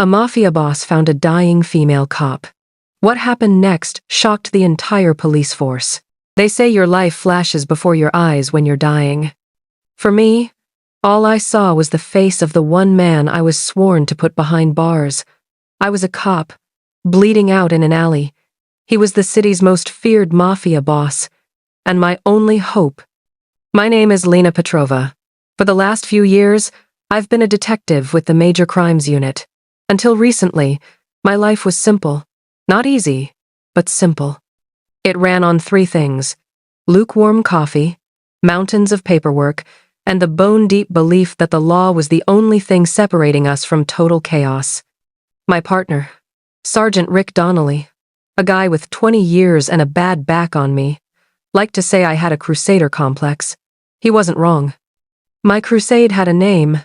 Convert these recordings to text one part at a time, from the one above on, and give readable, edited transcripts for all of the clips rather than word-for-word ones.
A mafia boss found a dying female cop. What happened next shocked the entire police force. They say your life flashes before your eyes when you're dying. For me, all I saw was the face of the one man I was sworn to put behind bars. I was a cop, bleeding out in an alley. He was the city's most feared mafia boss, and my only hope. My name is Lena Petrova. For the last few years, I've been a detective with the Major Crimes Unit. Until recently, my life was simple. Not easy, but simple. It ran on 3 things: lukewarm coffee, mountains of paperwork, and the bone-deep belief that the law was the only thing separating us from total chaos. My partner, Sergeant Rick Donnelly, a guy with 20 years and a bad back on me, liked to say I had a crusader complex. He wasn't wrong. My crusade had a name: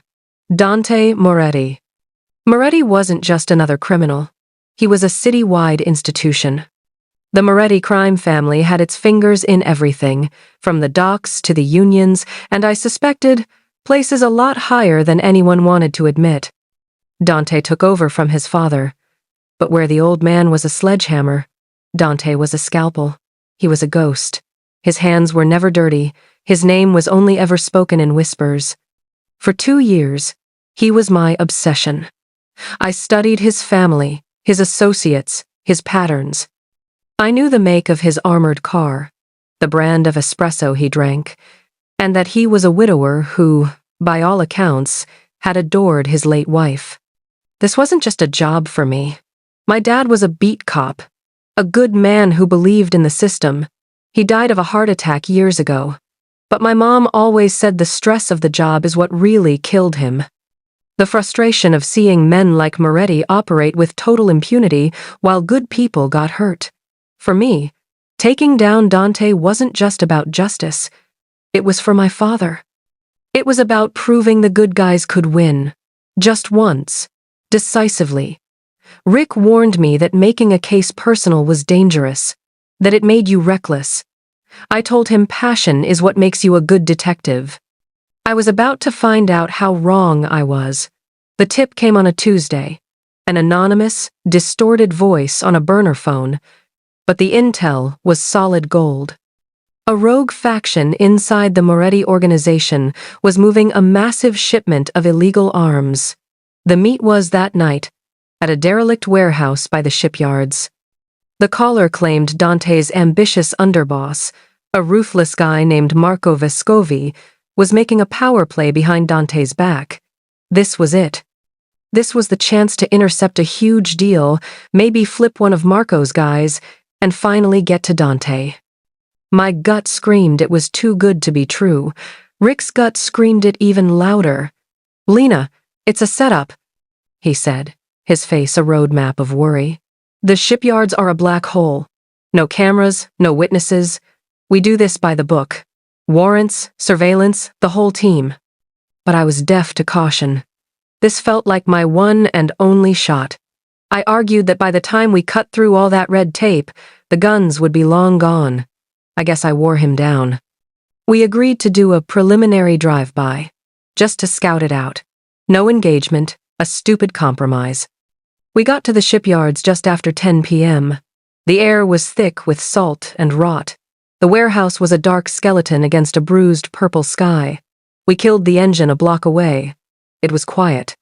Dante Moretti. Moretti wasn't just another criminal. He was a city-wide institution. The Moretti crime family had its fingers in everything, from the docks to the unions, and I suspected places a lot higher than anyone wanted to admit. Dante took over from his father, but where the old man was a sledgehammer, Dante was a scalpel. He was a ghost. His hands were never dirty. His name was only ever spoken in whispers. For 2 years, he was my obsession. I studied his family, his associates, his patterns. I knew the make of his armored car, the brand of espresso he drank, and that he was a widower who, by all accounts, had adored his late wife. This wasn't just a job for me. My dad was a beat cop, a good man who believed in the system. He died of a heart attack years ago, but my mom always said the stress of the job is what really killed him. The frustration of seeing men like Moretti operate with total impunity while good people got hurt. For me, taking down Dante wasn't just about justice. It was for my father. It was about proving the good guys could win. Just once. Decisively. Rick warned me that making a case personal was dangerous, that it made you reckless. I told him passion is what makes you a good detective. I was about to find out how wrong I was. The tip came on a Tuesday, an anonymous, distorted voice on a burner phone, but the intel was solid gold. A rogue faction inside the Moretti organization was moving a massive shipment of illegal arms. The meet was that night, at a derelict warehouse by the shipyards. The caller claimed Dante's ambitious underboss, a ruthless guy named Marco Vescovi, was making a power play behind Dante's back. This was it. This was the chance to intercept a huge deal, maybe flip one of Marco's guys, and finally get to Dante. My gut screamed it was too good to be true. Rick's gut screamed it even louder. "Lena, it's a setup," he said, his face a roadmap of worry. "The shipyards are a black hole. No cameras, no witnesses. We do this by the book. Warrants, surveillance, the whole team." But I was deaf to caution. This felt like my one and only shot. I argued that by the time we cut through all that red tape, the guns would be long gone. I guess I wore him down. We agreed to do a preliminary drive-by, just to scout it out. No engagement, a stupid compromise. We got to the shipyards just after 10 p.m. The air was thick with salt and rot. The warehouse was a dark skeleton against a bruised purple sky. We killed the engine a block away. It was quiet.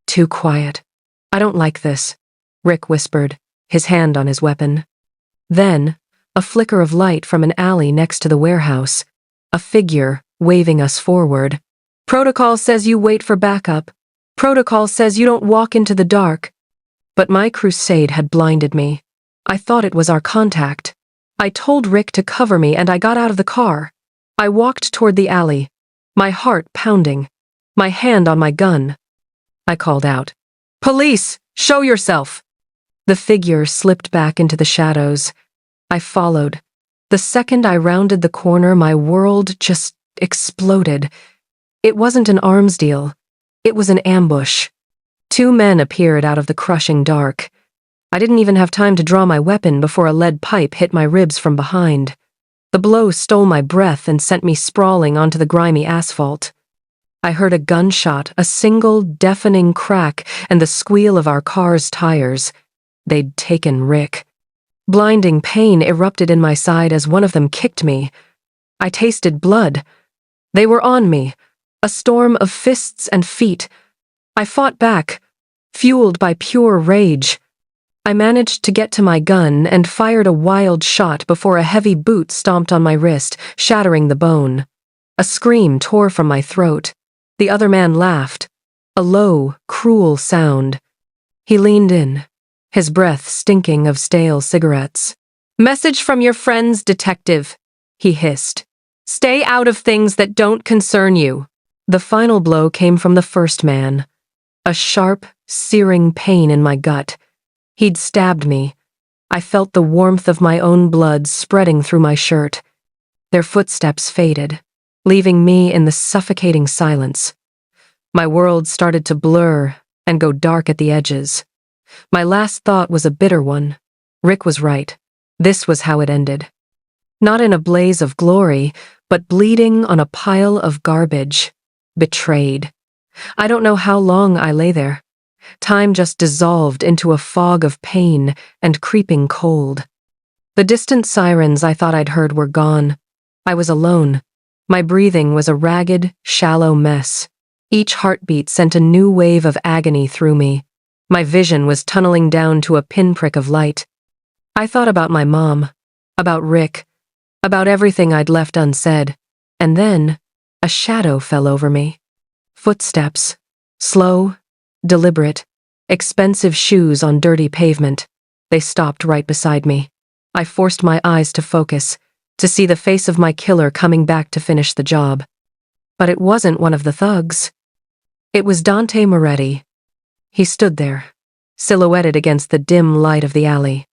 Too quiet. "I don't like this," Rick whispered, his hand on his weapon. Then, a flicker of light from an alley next to the warehouse. A figure waving us forward. "Protocol says you wait for backup. Protocol says you don't walk into the dark." But my crusade had blinded me. I thought it was our contact. I told Rick to cover me and I got out of the car. I walked toward the alley, my heart pounding, my hand on my gun. I called out, "Police, show yourself!" The figure slipped back into the shadows. I followed. The second I rounded the corner, my world just exploded. It wasn't an arms deal. It was an ambush. 2 men appeared out of the crushing dark. I didn't even have time to draw my weapon before a lead pipe hit my ribs from behind. The blow stole my breath and sent me sprawling onto the grimy asphalt. I heard a gunshot, a single deafening crack, and the squeal of our car's tires. They'd taken Rick. Blinding pain erupted in my side as one of them kicked me. I tasted blood. They were on me, a storm of fists and feet. I fought back, fueled by pure rage. I managed to get to my gun and fired a wild shot before a heavy boot stomped on my wrist, shattering the bone. A scream tore from my throat. The other man laughed, a low, cruel sound. He leaned in, his breath stinking of stale cigarettes. "Message from your friends, detective," he hissed. "Stay out of things that don't concern you." The final blow came from the first man. A sharp, searing pain in my gut. He'd stabbed me. I felt the warmth of my own blood spreading through my shirt. Their footsteps faded, leaving me in the suffocating silence. My world started to blur and go dark at the edges. My last thought was a bitter one. Rick was right. This was how it ended. Not in a blaze of glory, but bleeding on a pile of garbage. Betrayed. I don't know how long I lay there. Time just dissolved into a fog of pain and creeping cold. The distant sirens I thought I'd heard were gone. I was alone. My breathing was a ragged, shallow mess. Each heartbeat sent a new wave of agony through me. My vision was tunneling down to a pinprick of light. I thought about my mom, about Rick, about everything I'd left unsaid. And then, a shadow fell over me. Footsteps. Slow, deliberate, expensive shoes on dirty pavement. They stopped right beside me. I forced my eyes to focus, to see the face of my killer coming back to finish the job. But it wasn't one of the thugs. It was Dante Moretti. He stood there, silhouetted against the dim light of the alley.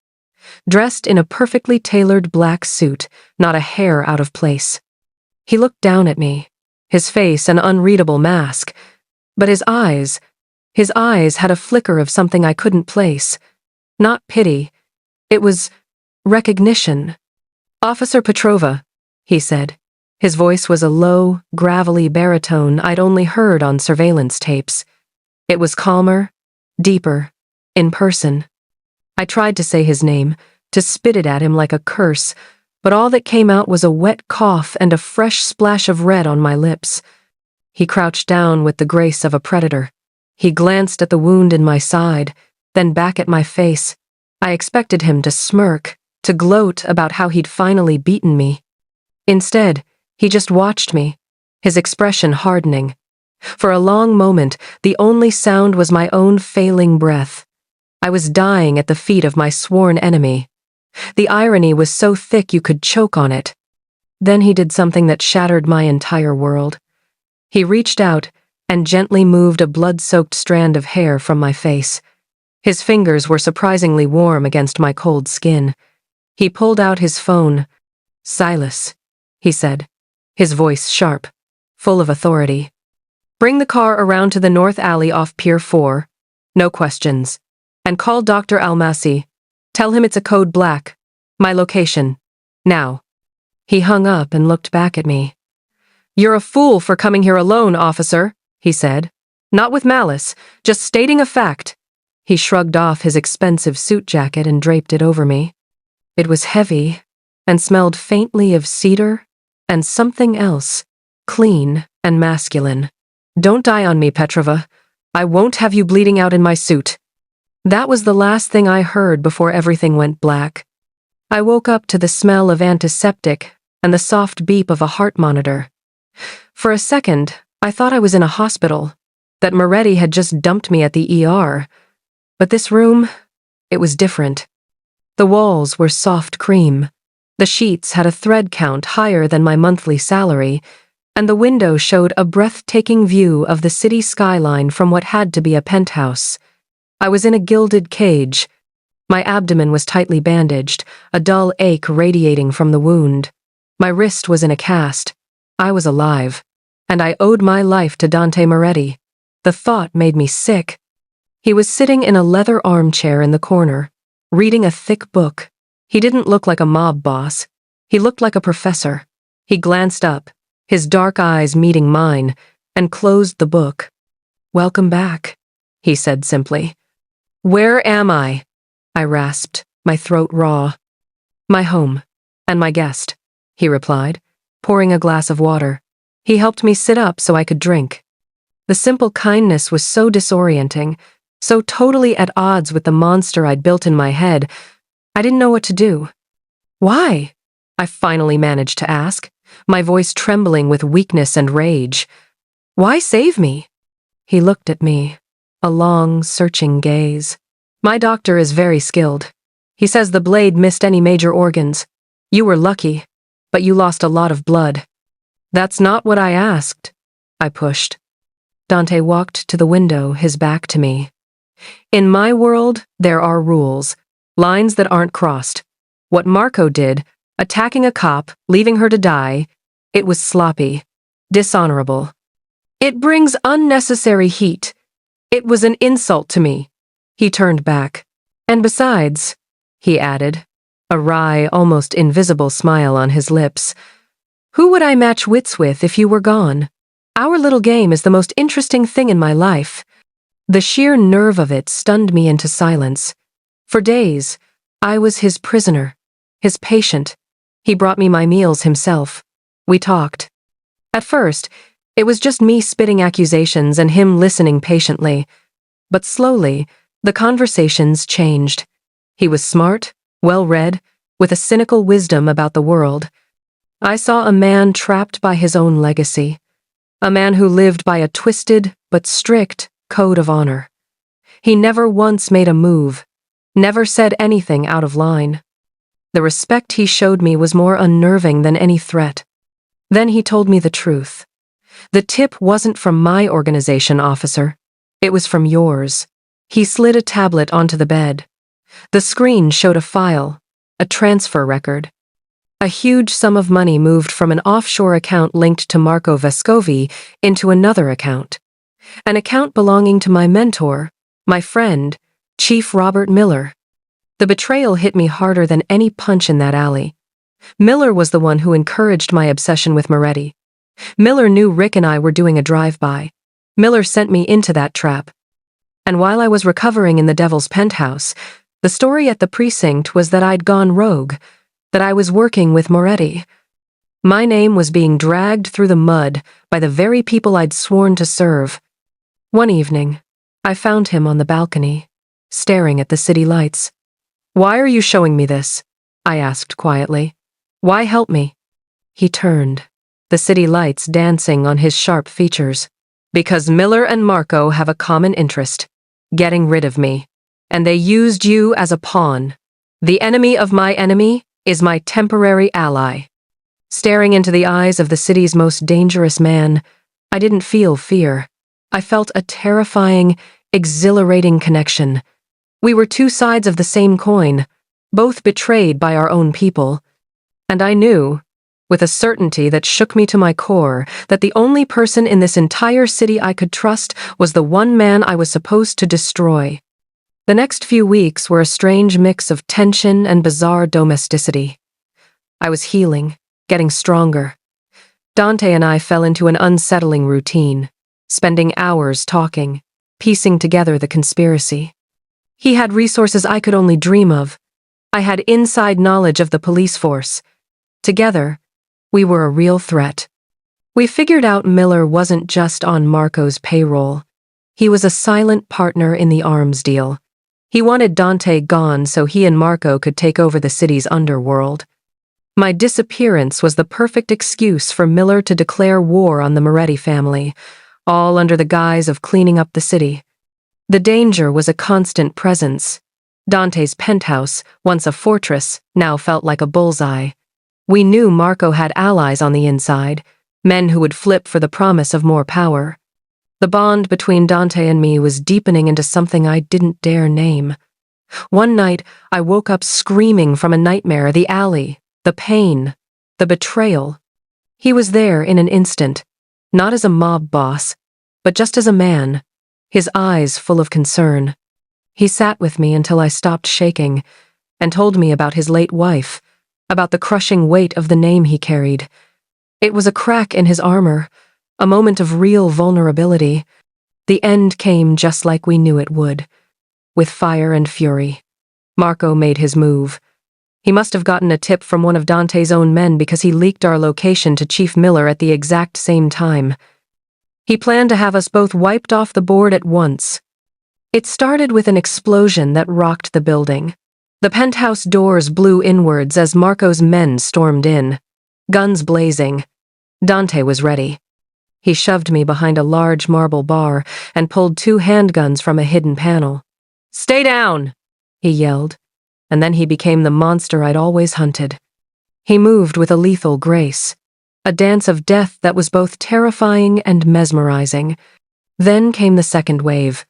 Dressed in a perfectly tailored black suit, not a hair out of place. He looked down at me, his face an unreadable mask, but his eyes had a flicker of something I couldn't place. Not pity. It was recognition. "Officer Petrova," he said. His voice was a low, gravelly baritone I'd only heard on surveillance tapes. It was calmer, deeper, in person. I tried to say his name, to spit it at him like a curse, but all that came out was a wet cough and a fresh splash of red on my lips. He crouched down with the grace of a predator. He glanced at the wound in my side, then back at my face. I expected him to smirk, to gloat about how he'd finally beaten me. Instead, he just watched me, his expression hardening. For a long moment, the only sound was my own failing breath. I was dying at the feet of my sworn enemy. The irony was so thick you could choke on it. Then he did something that shattered my entire world. He reached out and gently moved a blood-soaked strand of hair from my face. His fingers were surprisingly warm against my cold skin. He pulled out his phone. "Silas," he said, his voice sharp, full of authority. "Bring the car around to the north alley off Pier 4. No questions. And call Dr. Almasi. Tell him it's a code black. My location. Now." He hung up and looked back at me. "You're a fool for coming here alone, officer," he said. "Not with malice, just stating a fact." He shrugged off his expensive suit jacket and draped it over me. It was heavy and smelled faintly of cedar and something else, clean and masculine. "Don't die on me, Petrova. I won't have you bleeding out in my suit." That was the last thing I heard before everything went black. I woke up to the smell of antiseptic and the soft beep of a heart monitor. For a second, I thought I was in a hospital, that Moretti had just dumped me at the ER. But this room, it was different. The walls were soft cream. The sheets had a thread count higher than my monthly salary, and the window showed a breathtaking view of the city skyline from what had to be a penthouse. I was in a gilded cage. My abdomen was tightly bandaged, a dull ache radiating from the wound. My wrist was in a cast. I was alive, and I owed my life to Dante Moretti. The thought made me sick. He was sitting in a leather armchair in the corner, reading a thick book. He didn't look like a mob boss. He looked like a professor. He glanced up, his dark eyes meeting mine, and closed the book. "Welcome back," he said simply. "Where am I?" I rasped, my throat raw. "My home, and my guest," he replied, pouring a glass of water. He helped me sit up so I could drink. The simple kindness was so disorienting, so totally at odds with the monster I'd built in my head. I didn't know what to do. "Why?" I finally managed to ask, my voice trembling with weakness and rage. "Why save me?" He looked at me, a long, searching gaze. "My doctor is very skilled. He says the blade missed any major organs. You were lucky, but you lost a lot of blood." "That's not what I asked," I pushed. Dante walked to the window, his back to me. "In my world, there are rules, lines that aren't crossed. What Marco did, attacking a cop, leaving her to die, it was sloppy, dishonorable. It brings unnecessary heat. It was an insult to me." He turned back. "And besides," he added, a wry, almost invisible smile on his lips, "who would I match wits with if you were gone? Our little game is the most interesting thing in my life." The sheer nerve of it stunned me into silence. For days, I was his prisoner, his patient. He brought me my meals himself. We talked. At first, it was just me spitting accusations and him listening patiently. But slowly, the conversations changed. He was smart, well-read, with a cynical wisdom about the world. I saw a man trapped by his own legacy, a man who lived by a twisted but strict code of honor. He never once made a move, never said anything out of line. The respect he showed me was more unnerving than any threat. Then he told me the truth. "The tip wasn't from my organization, officer. It was from yours." He slid a tablet onto the bed. The screen showed a file, a transfer record. A huge sum of money moved from an offshore account linked to Marco Vescovi into another account. An account belonging to my mentor, my friend, Chief Robert Miller. The betrayal hit me harder than any punch in that alley. Miller was the one who encouraged my obsession with Moretti. Miller knew Rick and I were doing a drive-by. Miller sent me into that trap. And while I was recovering in the Devil's Penthouse, the story at the precinct was that I'd gone rogue, that I was working with Moretti. My name was being dragged through the mud by the very people I'd sworn to serve. One evening, I found him on the balcony, staring at the city lights. "Why are you showing me this?" I asked quietly. "Why help me?" He turned, the city lights dancing on his sharp features. "Because Miller and Marco have a common interest, getting rid of me, and they used you as a pawn. The enemy of my enemy is my temporary ally." Staring into the eyes of the city's most dangerous man, I didn't feel fear. I felt a terrifying, exhilarating connection. We were two sides of the same coin, both betrayed by our own people. And I knew, with a certainty that shook me to my core, that the only person in this entire city I could trust was the one man I was supposed to destroy. The next few weeks were a strange mix of tension and bizarre domesticity. I was healing, getting stronger. Dante and I fell into an unsettling routine, spending hours talking, piecing together the conspiracy. He had resources I could only dream of. I had inside knowledge of the police force. Together, we were a real threat. We figured out Miller wasn't just on Marco's payroll. He was a silent partner in the arms deal. He wanted Dante gone so he and Marco could take over the city's underworld. My disappearance was the perfect excuse for Miller to declare war on the Moretti family, all under the guise of cleaning up the city. The danger was a constant presence. Dante's penthouse, once a fortress, now felt like a bullseye. We knew Marco had allies on the inside, men who would flip for the promise of more power. The bond between Dante and me was deepening into something I didn't dare name. One night, I woke up screaming from a nightmare, the alley, the pain, the betrayal. He was there in an instant, not as a mob boss, but just as a man, his eyes full of concern. He sat with me until I stopped shaking and told me about his late wife, about the crushing weight of the name he carried. It was a crack in his armor, A moment of real vulnerability. The end came just like we knew it would, with fire and fury. Marco made his move. He must have gotten a tip from one of Dante's own men because he leaked our location to Chief Miller at the exact same time. He planned to have us both wiped off the board at once. It started with an explosion that rocked the building. The penthouse doors blew inwards as Marco's men stormed in, guns blazing. Dante was ready. He shoved me behind a large marble bar and pulled 2 handguns from a hidden panel. "Stay down!" he yelled, and then he became the monster I'd always hunted. He moved with a lethal grace, a dance of death that was both terrifying and mesmerizing. Then came the second wave.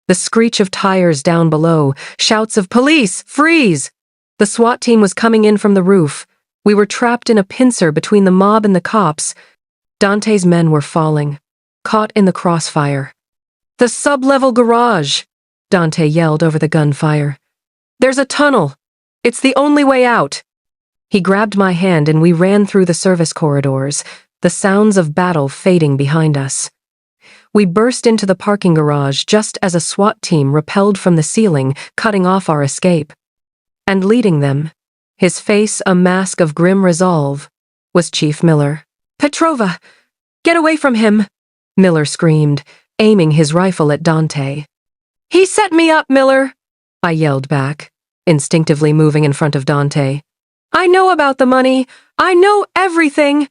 The screech of tires down below, shouts of "Police! Freeze!" The SWAT team was coming in from the roof. We were trapped in a pincer between the mob and the cops. Dante's men were falling, caught in the crossfire. "The sub-level garage!" Dante yelled over the gunfire. "There's a tunnel. It's the only way out." He grabbed my hand and we ran through the service corridors, the sounds of battle fading behind us. We burst into the parking garage just as a SWAT team rappelled from the ceiling, cutting off our escape. And leading them, his face a mask of grim resolve, was Chief Miller. "Petrova, get away from him!" Miller screamed, aiming his rifle at Dante. "He set me up, Miller!" I yelled back, instinctively moving in front of Dante. "I know about the money! I know everything!"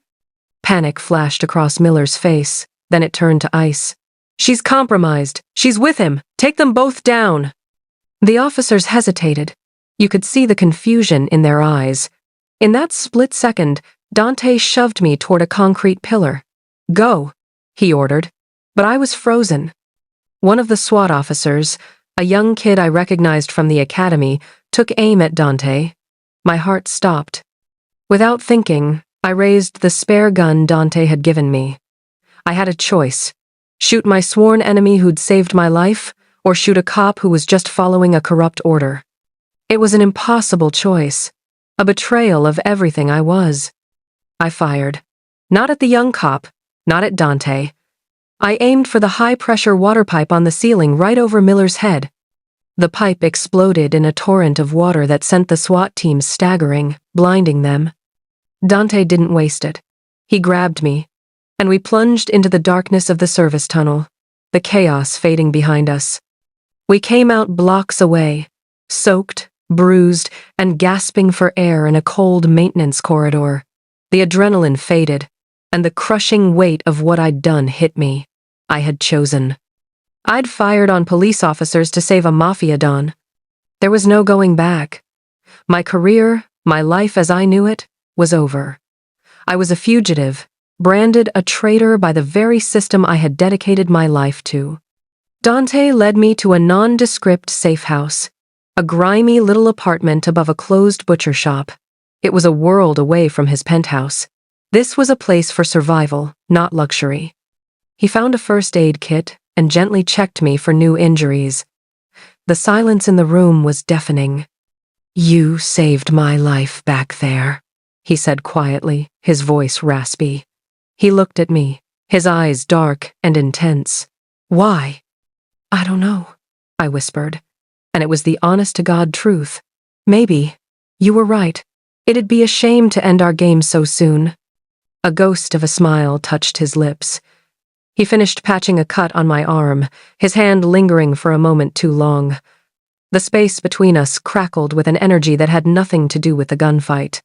Panic flashed across Miller's face, then it turned to ice. "She's compromised. She's with him. Take them both down." The officers hesitated. You could see the confusion in their eyes. In that split second, Dante shoved me toward a concrete pillar. "Go," he ordered, but I was frozen. One of the SWAT officers, a young kid I recognized from the academy, took aim at Dante. My heart stopped. Without thinking, I raised the spare gun Dante had given me. I had a choice: shoot my sworn enemy who'd saved my life, or shoot a cop who was just following a corrupt order. It was an impossible choice, a betrayal of everything I was. I fired. Not at the young cop, not at Dante. I aimed for the high-pressure water pipe on the ceiling right over Miller's head. The pipe exploded in a torrent of water that sent the SWAT team staggering, blinding them. Dante didn't waste it. He grabbed me, and we plunged into the darkness of the service tunnel, the chaos fading behind us. We came out blocks away, soaked, bruised, and gasping for air in a cold maintenance corridor. The adrenaline faded, and the crushing weight of what I'd done hit me. I had chosen. I'd fired on police officers to save a mafia don. There was no going back. My career, my life as I knew it, was over. I was a fugitive, branded a traitor by the very system I had dedicated my life to. Dante led me to a nondescript safe house, a grimy little apartment above a closed butcher shop. It was a world away from his penthouse. This was a place for survival, not luxury. He found a first aid kit and gently checked me for new injuries. The silence in the room was deafening. "You saved my life back there," he said quietly, his voice raspy. He looked at me, his eyes dark and intense. "Why?" "I don't know," I whispered, and it was the honest-to-God truth. "Maybe. You were right. It'd be a shame to end our game so soon." A ghost of a smile touched his lips. He finished patching a cut on my arm, his hand lingering for a moment too long. The space between us crackled with an energy that had nothing to do with the gunfight.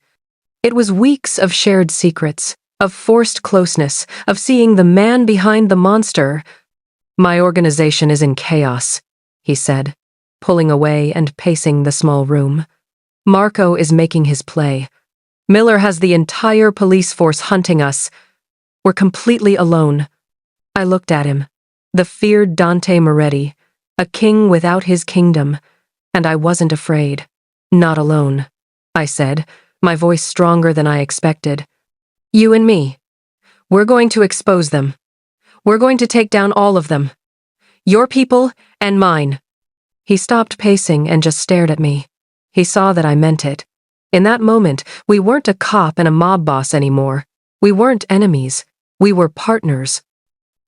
It was weeks of shared secrets, of forced closeness, of seeing the man behind the monster. "My organization is in chaos," he said, pulling away and pacing the small room. "Marco is making his play. Miller has the entire police force hunting us. We're completely alone." I looked at him, the feared Dante Moretti, a king without his kingdom, and I wasn't afraid. "Not alone," I said, my voice stronger than I expected. "You and me. We're going to expose them. We're going to take down all of them. Your people and mine." He stopped pacing and just stared at me. He saw that I meant it. In that moment, we weren't a cop and a mob boss anymore. We weren't enemies. We were partners.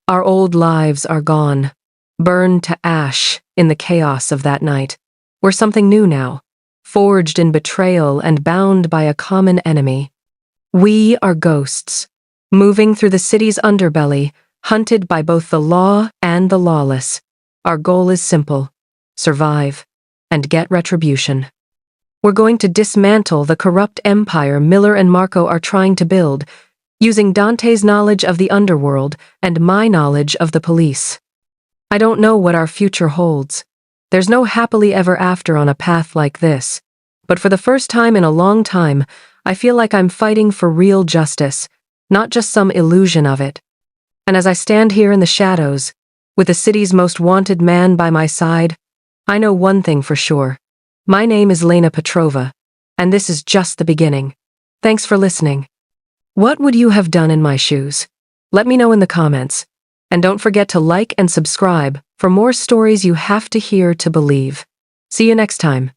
Our old lives are gone, burned to ash in the chaos of that night. We're something new now, forged in betrayal and bound by a common enemy. We are ghosts, moving through the city's underbelly, hunted by both the law and the lawless. Our goal is simple: survive and get retribution. We're going to dismantle the corrupt empire Miller and Marco are trying to build, using Dante's knowledge of the underworld and my knowledge of the police. I don't know what our future holds. There's no happily ever after on a path like this. But for the first time in a long time, I feel like I'm fighting for real justice, not just some illusion of it. And as I stand here in the shadows, with the city's most wanted man by my side, I know one thing for sure. My name is Lena Petrova, and this is just the beginning. Thanks for listening. What would you have done in my shoes? Let me know in the comments. And don't forget to like and subscribe for more stories you have to hear to believe. See you next time.